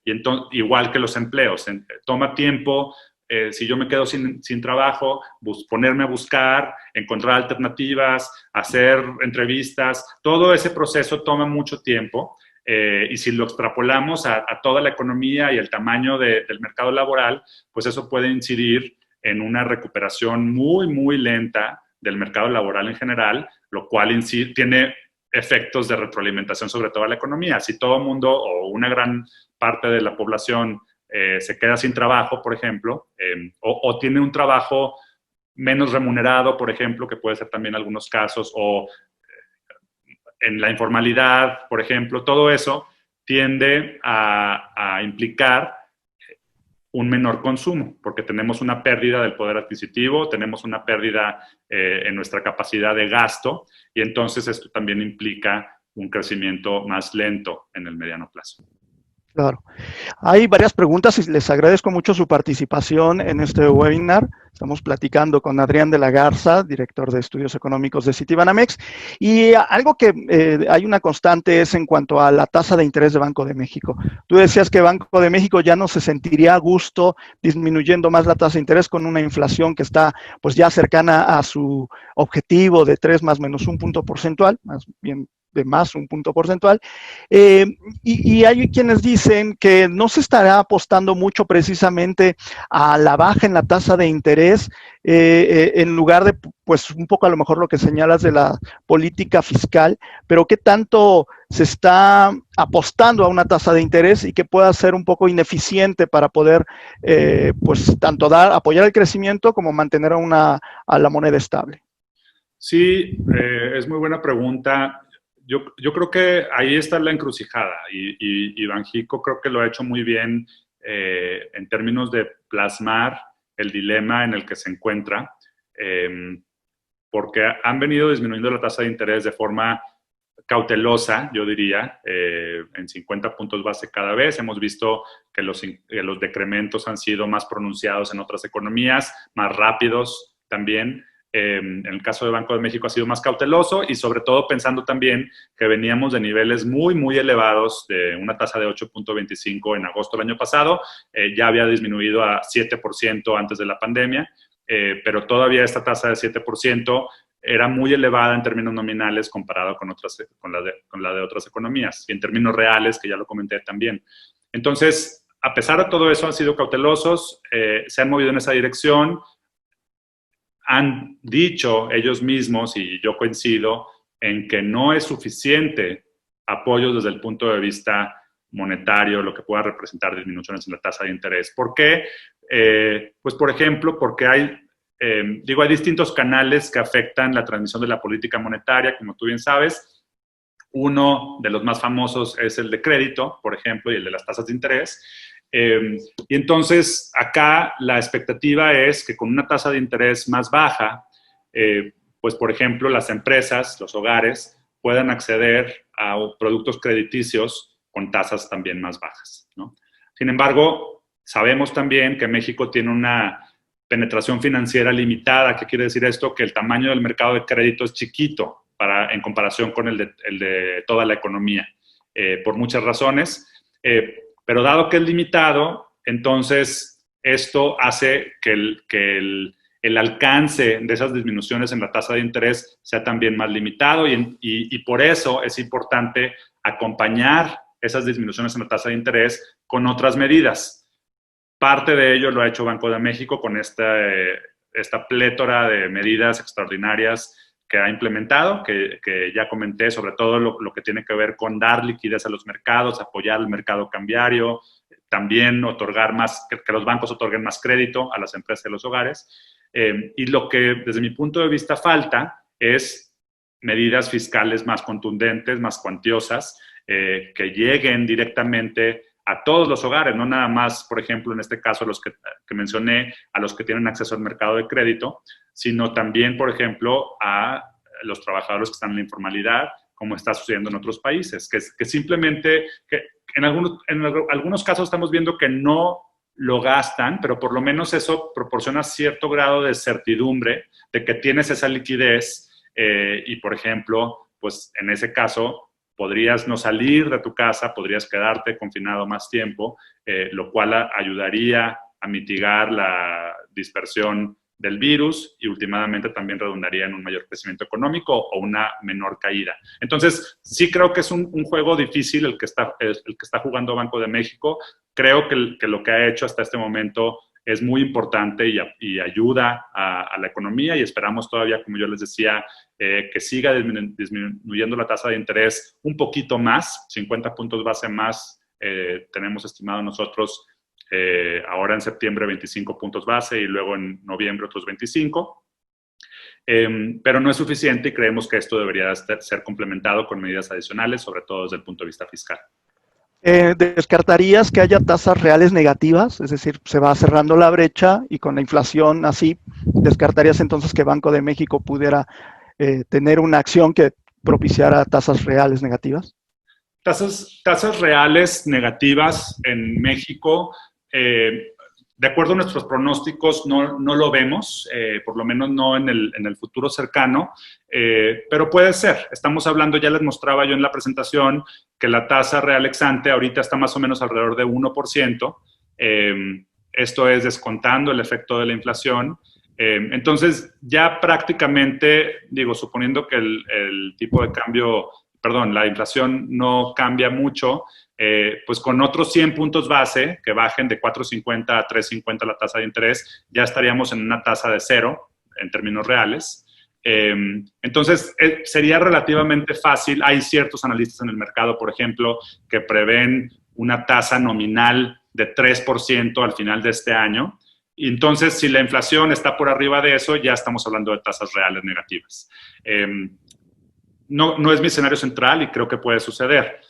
Y entonces, igual que los empleos, toma tiempo. Si yo me quedo sin trabajo, ponerme a buscar, encontrar alternativas, hacer entrevistas, todo ese proceso toma mucho tiempo, y si lo extrapolamos a toda la economía y el tamaño del mercado laboral, pues eso puede incidir en una recuperación muy, muy lenta del mercado laboral en general, lo cual tiene efectos de retroalimentación sobre toda la economía. Si todo el mundo o una gran parte de la población se queda sin trabajo, por ejemplo, o tiene un trabajo menos remunerado, por ejemplo, que puede ser también algunos casos, o en la informalidad, por ejemplo, todo eso tiende a implicar un menor consumo, porque tenemos una pérdida del poder adquisitivo, tenemos una pérdida en nuestra capacidad de gasto, y entonces esto también implica un crecimiento más lento en el mediano plazo. Claro. Hay varias preguntas y les agradezco mucho su participación en este webinar. Estamos platicando con Adrián de la Garza, director de Estudios Económicos de Citibanamex. Y algo que hay una constante es en cuanto a la tasa de interés de Banco de México. Tú decías que Banco de México ya no se sentiría a gusto disminuyendo más la tasa de interés con una inflación que está pues ya cercana a su objetivo de 3 más menos un punto porcentual, más bien de más un punto porcentual, y hay quienes dicen que no se estará apostando mucho precisamente a la baja en la tasa de interés, en lugar de, pues, un poco a lo mejor lo que señalas de la política fiscal, pero qué tanto se está apostando a una tasa de interés y que pueda ser un poco ineficiente para poder, pues, tanto apoyar el crecimiento como mantener a la moneda estable. Sí, es muy buena pregunta. Yo creo que ahí está la encrucijada, y Banxico creo que lo ha hecho muy bien en términos de plasmar el dilema en el que se encuentra, porque han venido disminuyendo la tasa de interés de forma cautelosa, yo diría, en 50 puntos base cada vez. Hemos visto que los decrementos han sido más pronunciados en otras economías, más rápidos también. En el caso de Banco de México ha sido más cauteloso y sobre todo pensando también que veníamos de niveles muy, muy elevados de una tasa de 8.25 en agosto del año pasado. Ya había disminuido a 7% antes de la pandemia, pero todavía esta tasa de 7% era muy elevada en términos nominales comparado con la de otras economías y en términos reales, que ya lo comenté también. Entonces, a pesar de todo eso, han sido cautelosos, se han movido en esa dirección. Han dicho ellos mismos, y yo coincido, en que no es suficiente apoyo desde el punto de vista monetario, lo que pueda representar disminuciones en la tasa de interés. ¿Por qué? Pues, por ejemplo, porque hay distintos canales que afectan la transmisión de la política monetaria, como tú bien sabes. Uno de los más famosos es el de crédito, por ejemplo, y el de las tasas de interés. Y entonces acá la expectativa es que con una tasa de interés más baja, pues por ejemplo las empresas, los hogares, puedan acceder a productos crediticios con tasas también más bajas, ¿no? Sin embargo, sabemos también que México tiene una penetración financiera limitada. ¿Qué quiere decir esto? Que el tamaño del mercado de crédito es chiquito en comparación con el de toda la economía, por muchas razones. Pero dado que es limitado, entonces esto hace que el alcance de esas disminuciones en la tasa de interés sea también más limitado y por eso es importante acompañar esas disminuciones en la tasa de interés con otras medidas. Parte de ello lo ha hecho Banco de México con esta plétora de medidas extraordinarias que ha implementado, que ya comenté, sobre todo lo que tiene que ver con dar liquidez a los mercados, apoyar el mercado cambiario, también otorgar más, que los bancos otorguen más crédito a las empresas y a los hogares. Y lo que desde mi punto de vista falta es medidas fiscales más contundentes, más cuantiosas, que lleguen directamente a todos los hogares, no nada más, por ejemplo, en este caso, los que mencioné, a los que tienen acceso al mercado de crédito, sino también, por ejemplo, a los trabajadores que están en la informalidad, como está sucediendo en otros países, que simplemente, que en algunos casos estamos viendo que no lo gastan, pero por lo menos eso proporciona cierto grado de certidumbre de que tienes esa liquidez y, por ejemplo, pues en ese caso podrías no salir de tu casa, podrías quedarte confinado más tiempo, lo cual ayudaría a mitigar la dispersión del virus y últimamente también redundaría en un mayor crecimiento económico o una menor caída. Entonces, sí creo que es un juego difícil el que está jugando Banco de México. Creo que lo que ha hecho hasta este momento es muy importante y ayuda a la economía y esperamos todavía, como yo les decía, que siga disminuyendo la tasa de interés un poquito más, 50 puntos base más, tenemos estimado nosotros ahora en septiembre 25 puntos base y luego en noviembre otros 25. Pero no es suficiente y creemos que esto debería ser complementado con medidas adicionales, sobre todo desde el punto de vista fiscal. ¿Descartarías que haya tasas reales negativas? Es decir, se va cerrando la brecha y con la inflación así, ¿descartarías entonces que Banco de México pudiera tener una acción que propiciara tasas reales negativas? Tasas reales negativas en México, de acuerdo a nuestros pronósticos, no lo vemos, por lo menos no en el futuro cercano, pero puede ser. Estamos hablando, ya les mostraba yo en la presentación, que la tasa real ex ante ahorita está más o menos alrededor de 1%. Esto es descontando el efecto de la inflación. Entonces, ya prácticamente, suponiendo que el tipo de cambio, la inflación no cambia mucho, pues con otros 100 puntos base que bajen de 4.50 a 3.50 la tasa de interés, ya estaríamos en una tasa de cero en términos reales. Entonces, sería relativamente fácil. Hay ciertos analistas en el mercado, por ejemplo, que prevén una tasa nominal de 3% al final de este año. Y entonces, si la inflación está por arriba de eso, ya estamos hablando de tasas reales negativas. No es mi escenario central y creo que puede suceder.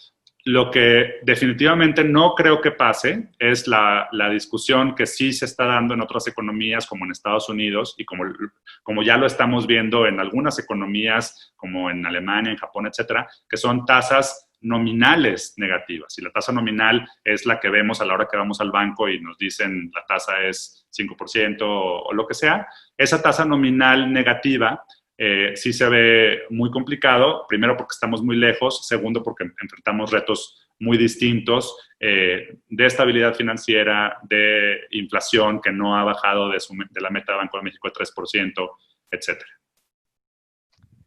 Lo que definitivamente no creo que pase es la discusión que sí se está dando en otras economías como en Estados Unidos y como ya lo estamos viendo en algunas economías como en Alemania, en Japón, etcétera, que son tasas nominales negativas. Si la tasa nominal es la que vemos a la hora que vamos al banco y nos dicen la tasa es 5% o lo que sea, esa tasa nominal negativa sí se ve muy complicado, primero porque estamos muy lejos, segundo porque enfrentamos retos muy distintos de estabilidad financiera, de inflación que no ha bajado de la meta del Banco de México de 3%, etcétera.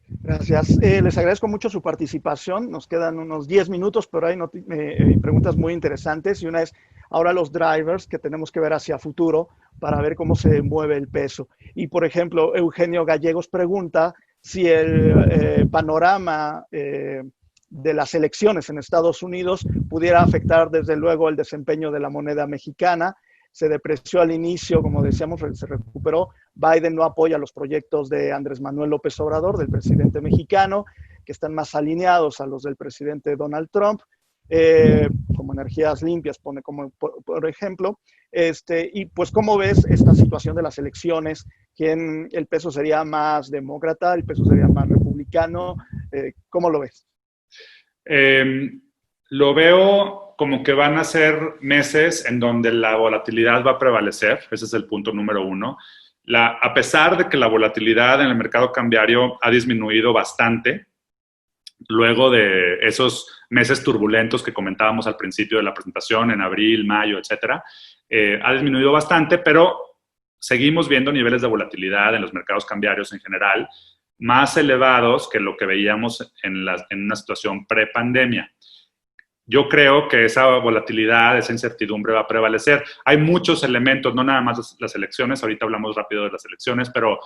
Gracias. Les agradezco mucho su participación. Nos quedan unos 10 minutos, pero hay preguntas muy interesantes. Y una es, ahora los drivers que tenemos que ver hacia futuro para ver cómo se mueve el peso. Y, por ejemplo, Eugenio Gallegos pregunta si el panorama de las elecciones en Estados Unidos pudiera afectar, desde luego, el desempeño de la moneda mexicana. Se depreció al inicio, como decíamos, se recuperó. Biden no apoya los proyectos de Andrés Manuel López Obrador, del presidente mexicano, que están más alineados a los del presidente Donald Trump, como energías limpias, pone como por ejemplo. Y pues, ¿cómo ves esta situación de las elecciones? ¿Quién, el peso sería más demócrata, el peso sería más republicano? ¿Cómo lo ves? Lo veo como que van a ser meses en donde la volatilidad va a prevalecer. Ese es el punto número uno. A pesar de que la volatilidad en el mercado cambiario ha disminuido bastante, luego de esos meses turbulentos que comentábamos al principio de la presentación, en abril, mayo, etcétera, ha disminuido bastante, pero seguimos viendo niveles de volatilidad en los mercados cambiarios en general más elevados que lo que veíamos en una situación pre-pandemia. Yo creo que esa volatilidad, esa incertidumbre va a prevalecer. Hay muchos elementos, no nada más las elecciones, ahorita hablamos rápido de las elecciones, pero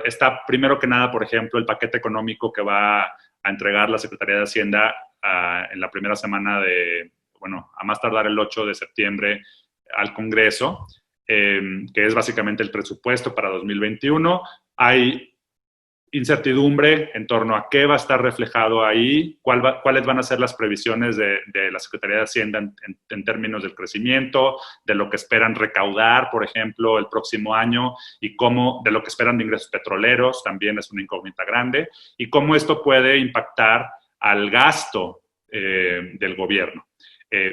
está primero que nada, por ejemplo, el paquete económico que va a entregar la Secretaría de Hacienda en la primera semana a más tardar el 8 de septiembre al Congreso, que es básicamente el presupuesto para 2021. Hay incertidumbre en torno a qué va a estar reflejado ahí, cuáles van a ser las previsiones de la Secretaría de Hacienda en términos del crecimiento, de lo que esperan recaudar, por ejemplo, el próximo año, y de lo que esperan de ingresos petroleros, también es una incógnita grande, y cómo esto puede impactar al gasto del gobierno.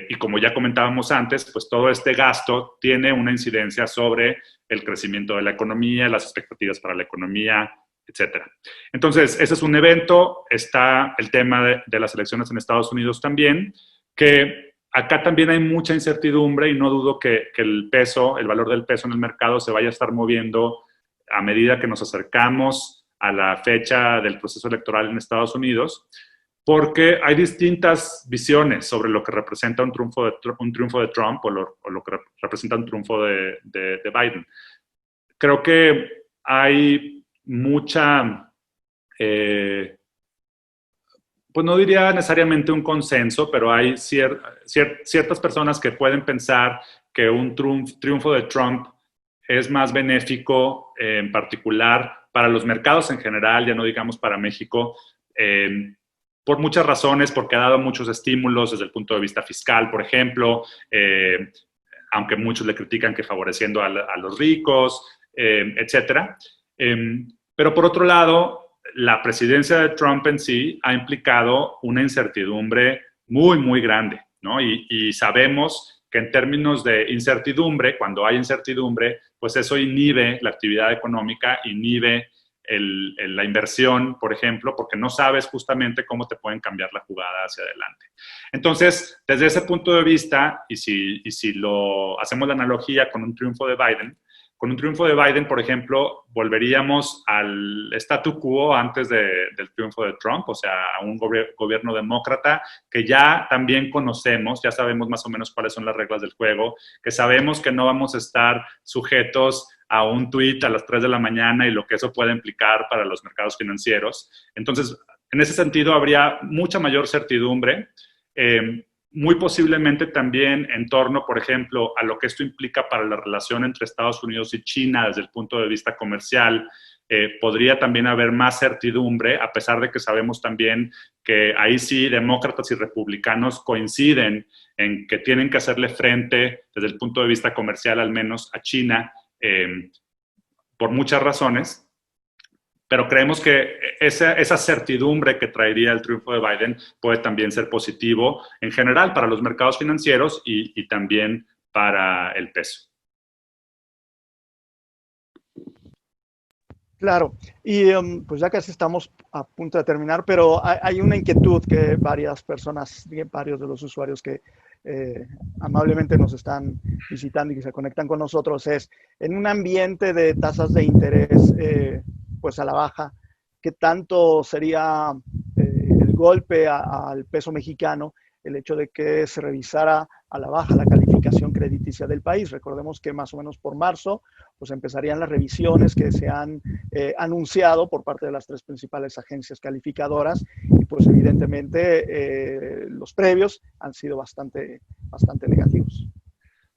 Y como ya comentábamos antes, pues todo este gasto tiene una incidencia sobre el crecimiento de la economía, las expectativas para la economía, etcétera. Entonces, ese es un evento. Está el tema de las elecciones en Estados Unidos también, que acá también hay mucha incertidumbre y no dudo que el valor del peso en el mercado se vaya a estar moviendo a medida que nos acercamos a la fecha del proceso electoral en Estados Unidos, porque hay distintas visiones sobre lo que representa un triunfo de Trump o lo que representa un triunfo de Biden. Creo que hay mucha, pues no diría necesariamente un consenso, pero hay ciertas personas que pueden pensar que un triunfo de Trump es más benéfico, en particular para los mercados en general, ya no digamos para México, por muchas razones, porque ha dado muchos estímulos desde el punto de vista fiscal, por ejemplo, aunque muchos le critican que favoreciendo a los ricos, etcétera. Pero por otro lado, la presidencia de Trump en sí ha implicado una incertidumbre muy, muy grande, ¿no? Y sabemos que en términos de incertidumbre, cuando hay incertidumbre, pues eso inhibe la actividad económica, inhibe la inversión, por ejemplo, porque no sabes justamente cómo te pueden cambiar la jugada hacia adelante. Entonces, desde ese punto de vista, y si lo hacemos la analogía con un triunfo de Biden, por ejemplo, volveríamos al statu quo antes del triunfo de Trump, o sea, a un gobierno demócrata que ya también conocemos, ya sabemos más o menos cuáles son las reglas del juego, que sabemos que no vamos a estar sujetos a un tuit a las 3 de la mañana y lo que eso puede implicar para los mercados financieros. Entonces, en ese sentido, habría mucha mayor certidumbre. Muy posiblemente también en torno, por ejemplo, a lo que esto implica para la relación entre Estados Unidos y China desde el punto de vista comercial. Podría también haber más certidumbre, a pesar de que sabemos también que ahí sí demócratas y republicanos coinciden en que tienen que hacerle frente, desde el punto de vista comercial al menos, a China, por muchas razones. pero creemos que esa certidumbre que traería el triunfo de Biden puede también ser positivo en general para los mercados financieros y también para el peso. Claro, y pues ya casi estamos a punto de terminar, pero hay una inquietud que varias personas, varios de los usuarios que amablemente nos están visitando y que se conectan con nosotros es, en un ambiente de tasas de interés pues a la baja, ¿qué tanto sería el golpe al peso mexicano el hecho de que se revisara a la baja la calificación crediticia del país? Recordemos que más o menos por marzo pues empezarían las revisiones que se han anunciado por parte de las tres principales agencias calificadoras y pues evidentemente los previos han sido bastante negativos.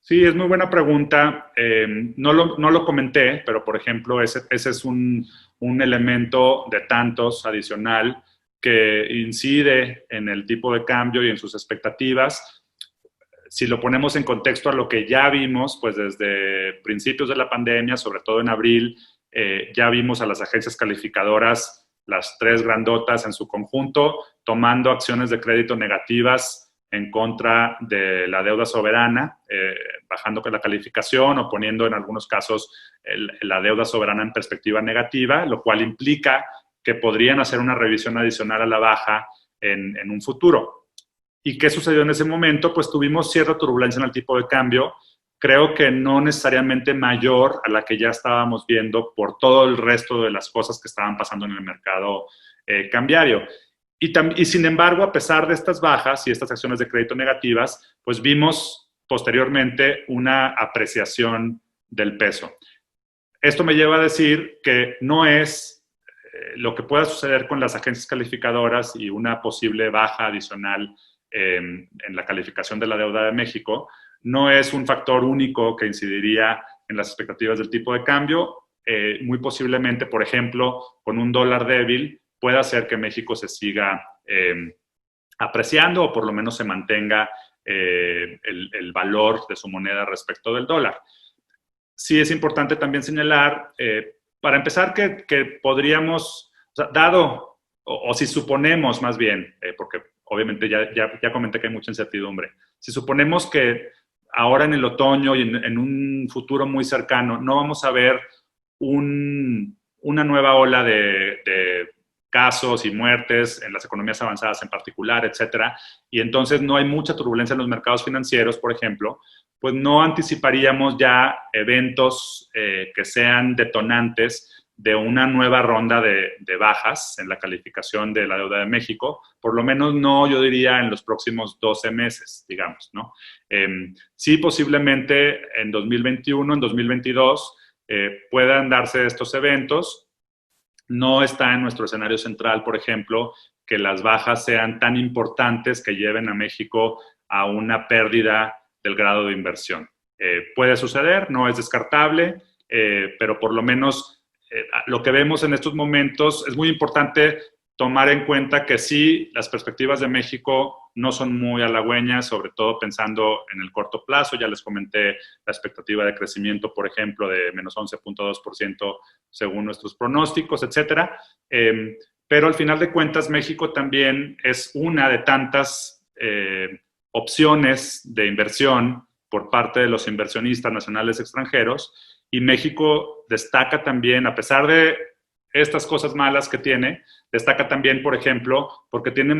Sí, es muy buena pregunta. No lo comenté, pero por ejemplo, ese es un elemento de tantos adicional que incide en el tipo de cambio y en sus expectativas. Si lo ponemos en contexto a lo que ya vimos, pues desde principios de la pandemia, sobre todo en abril, ya vimos a las agencias calificadoras, las tres grandotas en su conjunto, tomando acciones de crédito negativas en contra de la deuda soberana, bajando la calificación o poniendo en algunos casos la deuda soberana en perspectiva negativa, lo cual implica que podrían hacer una revisión adicional a la baja en un futuro. ¿Y qué sucedió en ese momento? Pues tuvimos cierta turbulencia en el tipo de cambio, creo que no necesariamente mayor a la que ya estábamos viendo por todo el resto de las cosas que estaban pasando en el mercado cambiario. Y sin embargo, a pesar de estas bajas y estas acciones de crédito negativas, pues vimos posteriormente una apreciación del peso. Esto me lleva a decir que no es lo que pueda suceder con las agencias calificadoras y una posible baja adicional en la calificación de la deuda de México, no es un factor único que incidiría en las expectativas del tipo de cambio. Muy posiblemente, por ejemplo, con un dólar débil, puede hacer que México se siga apreciando o por lo menos se mantenga el valor de su moneda respecto del dólar. Sí es importante también señalar, para empezar, que podríamos, o sea, dado, o si suponemos más bien, porque obviamente ya comenté que hay mucha incertidumbre, si suponemos que ahora en el otoño y en un futuro muy cercano no vamos a ver una nueva ola de casos y muertes en las economías avanzadas en particular, etcétera, y entonces no hay mucha turbulencia en los mercados financieros, por ejemplo, pues no anticiparíamos ya eventos que sean detonantes de una nueva ronda de bajas en la calificación de la deuda de México, por lo menos no, yo diría, en los próximos 12 meses, digamos, ¿no? Sí, posiblemente en 2021, en 2022, puedan darse estos eventos. No está en nuestro escenario central, por ejemplo, que las bajas sean tan importantes que lleven a México a una pérdida del grado de inversión. Puede suceder, no es descartable, pero por lo menos lo que vemos en estos momentos es muy importante tomar en cuenta que sí, las perspectivas de México no son muy halagüeñas, sobre todo pensando en el corto plazo. Ya les comenté la expectativa de crecimiento, por ejemplo, de menos 11.2% según nuestros pronósticos, etcétera. Pero al final de cuentas, México también es una de tantas opciones de inversión por parte de los inversionistas nacionales extranjeros, y México destaca también, a pesar de estas cosas malas que tiene, destaca también, por ejemplo, porque tiene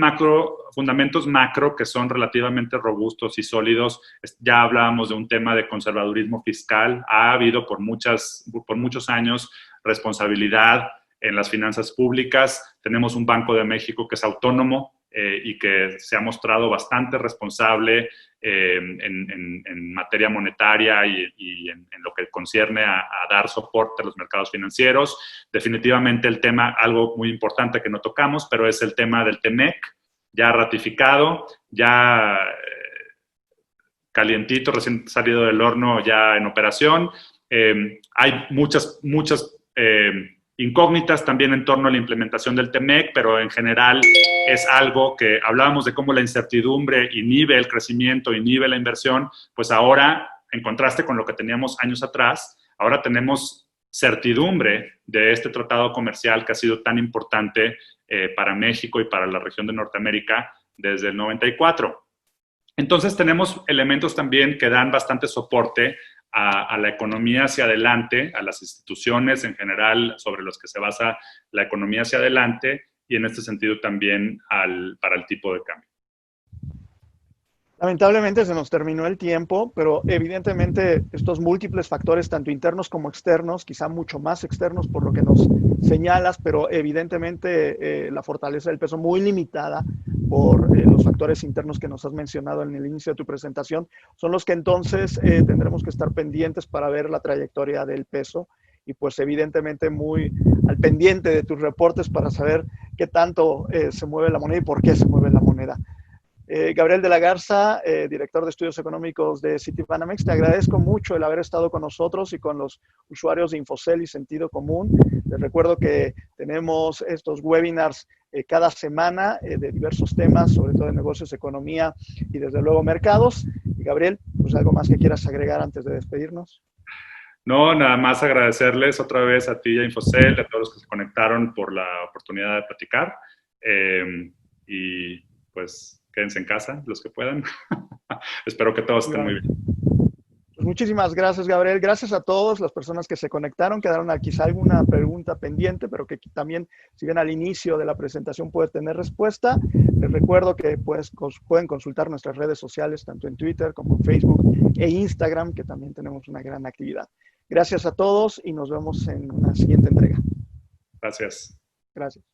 fundamentos macro que son relativamente robustos y sólidos. Ya hablábamos de un tema de conservadurismo fiscal. Ha habido por muchos años responsabilidad en las finanzas públicas. Tenemos un Banco de México que es autónomo y que se ha mostrado bastante responsable en materia monetaria y en lo que concierne a dar soporte a los mercados financieros. Definitivamente el tema, algo muy importante que no tocamos, pero es el tema del TEMEC, ya ratificado, ya calientito, recién salido del horno, ya en operación. Hay muchas incógnitas también en torno a la implementación del TEMEC, pero en general es algo que hablábamos de cómo la incertidumbre inhibe el crecimiento, inhibe la inversión, pues ahora, en contraste con lo que teníamos años atrás, ahora tenemos certidumbre de este tratado comercial que ha sido tan importante para México y para la región de Norteamérica desde el 94. Entonces tenemos elementos también que dan bastante soporte a la economía hacia adelante, a las instituciones en general sobre los que se basa la economía hacia adelante y en este sentido también para el tipo de cambio. Lamentablemente se nos terminó el tiempo, pero evidentemente estos múltiples factores, tanto internos como externos, quizá mucho más externos por lo que nos señalas, pero evidentemente la fortaleza del peso muy limitada por los factores internos que nos has mencionado en el inicio de tu presentación, son los que entonces tendremos que estar pendientes para ver la trayectoria del peso y pues evidentemente muy al pendiente de tus reportes para saber qué tanto se mueve la moneda y por qué se mueve la moneda. Gabriel de la Garza, director de estudios económicos de Citibanamex, te agradezco mucho el haber estado con nosotros y con los usuarios de Infocel y Sentido Común. Les recuerdo que tenemos estos webinars cada semana de diversos temas, sobre todo de negocios, economía y desde luego mercados. Y Gabriel, pues algo más que quieras agregar antes de despedirnos. No, nada más agradecerles otra vez a ti y a Infocel, a todos los que se conectaron por la oportunidad de platicar. Y pues quédense en casa, los que puedan. Espero que todos estén muy bien. Pues muchísimas gracias, Gabriel. Gracias a todas las personas que se conectaron. Quedaron quizá alguna pregunta pendiente, pero que también, si bien al inicio de la presentación puede tener respuesta, les recuerdo que pues, pueden consultar nuestras redes sociales, tanto en Twitter como en Facebook e Instagram, que también tenemos una gran actividad. Gracias a todos y nos vemos en una siguiente entrega. Gracias. Gracias.